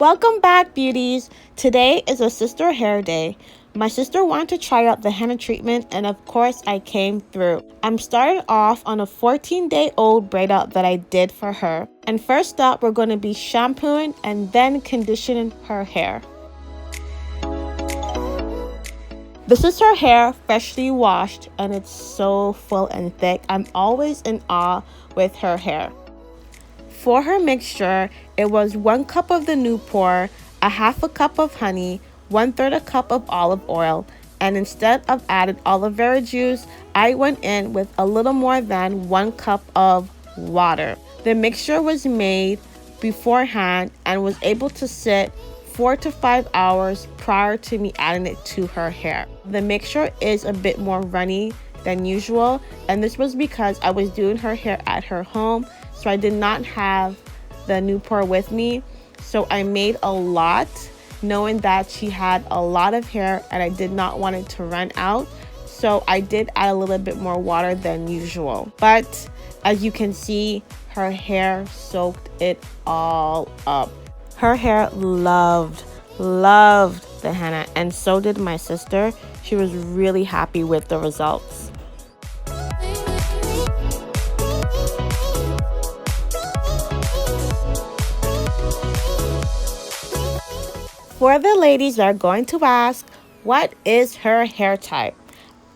Welcome back, beauties. Today is a sister hair day. My sister wanted to try out the henna treatment, and of course I came through. I'm starting off on a 14-day-old braid out that I did for her. And first up, we're going to be shampooing and then conditioning her hair. This is her hair, freshly washed, and it's so full and thick. I'm always in awe with her hair. For her mixture, it was 1 cup of the new pour, a half a cup of honey, 1/3 a cup of olive oil, and instead of added aloe vera juice, I went in with a little more than 1 cup of water. The mixture was made beforehand and was able to sit 4 to 5 hours prior to me adding it to her hair. The mixture is a bit more runny than usual, and this was because I was doing her hair at her home, so I did not have the new pour with me. So I made a lot, knowing that she had a lot of hair and I did not want it to run out. So I did add a little bit more water than usual. But as you can see, her hair soaked it all up. Her hair loved the henna, and so did my sister. She was really happy with the results. For the ladies that are going to ask, what is her hair type?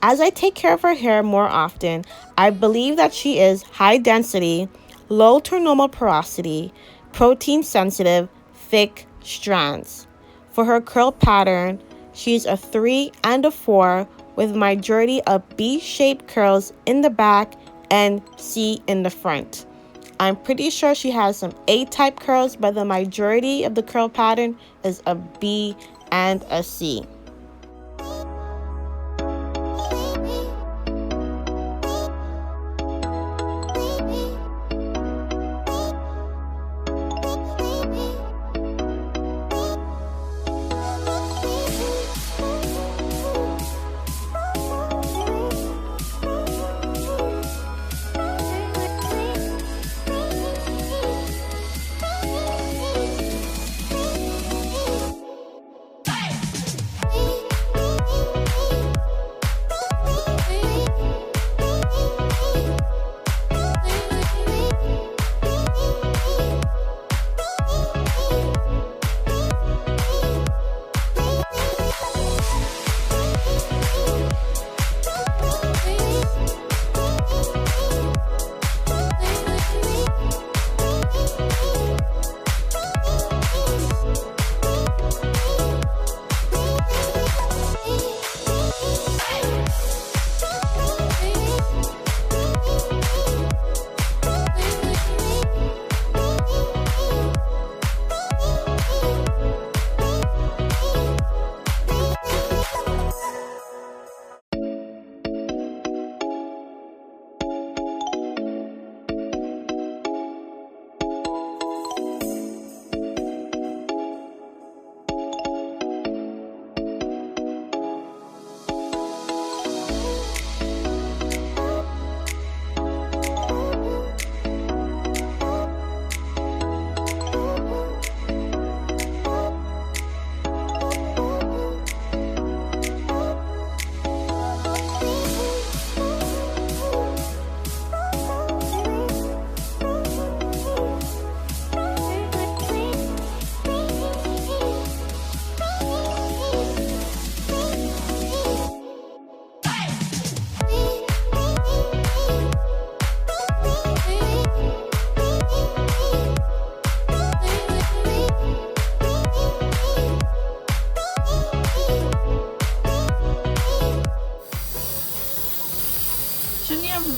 As I take care of her hair more often, I believe that she is high density, low to normal porosity, protein sensitive, thick strands. For her curl pattern, she's a 3 and a 4 with majority of B-shaped curls in the back and C in the front. I'm pretty sure she has some A-type curls, but the majority of the curl pattern is a B and a C.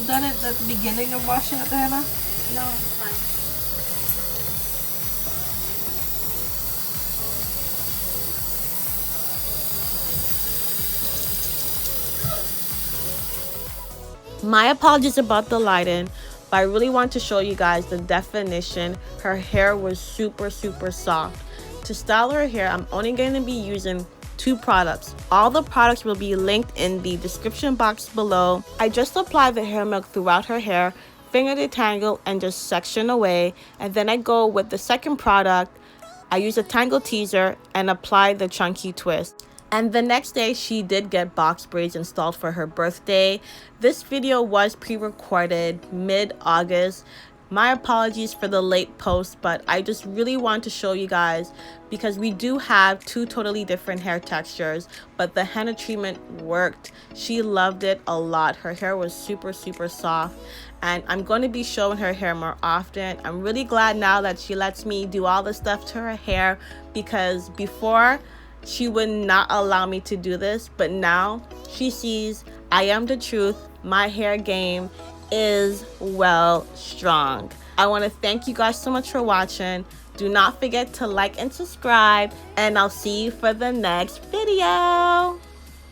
Done it at the beginning of washing up the henna? No, it's fine. My apologies about the lighting, but I really want to show you guys the definition. Her hair was super soft. To style her hair, I'm only going to be using 2 products. All the products will be linked in the description box below. I just apply the hair milk throughout her hair, finger detangle, and just section away. And then I go with the second product, I used a Tangle Teezer and applied the chunky twist. And the next day, she did get box braids installed for her birthday. This video was pre-recorded mid-August. My apologies for the late post, but I just really want to show you guys because we do have two totally different hair textures, but the henna treatment worked. She loved it a lot. Her hair was super soft, and I'm going to be showing her hair more often. I'm really glad now that she lets me do all the stuff to her hair, because before she would not allow me to do this, but now she sees I am the truth. My hair game is well strong. I want to thank you guys so much for watching. Do not forget to like and subscribe, and I'll see you for the next video.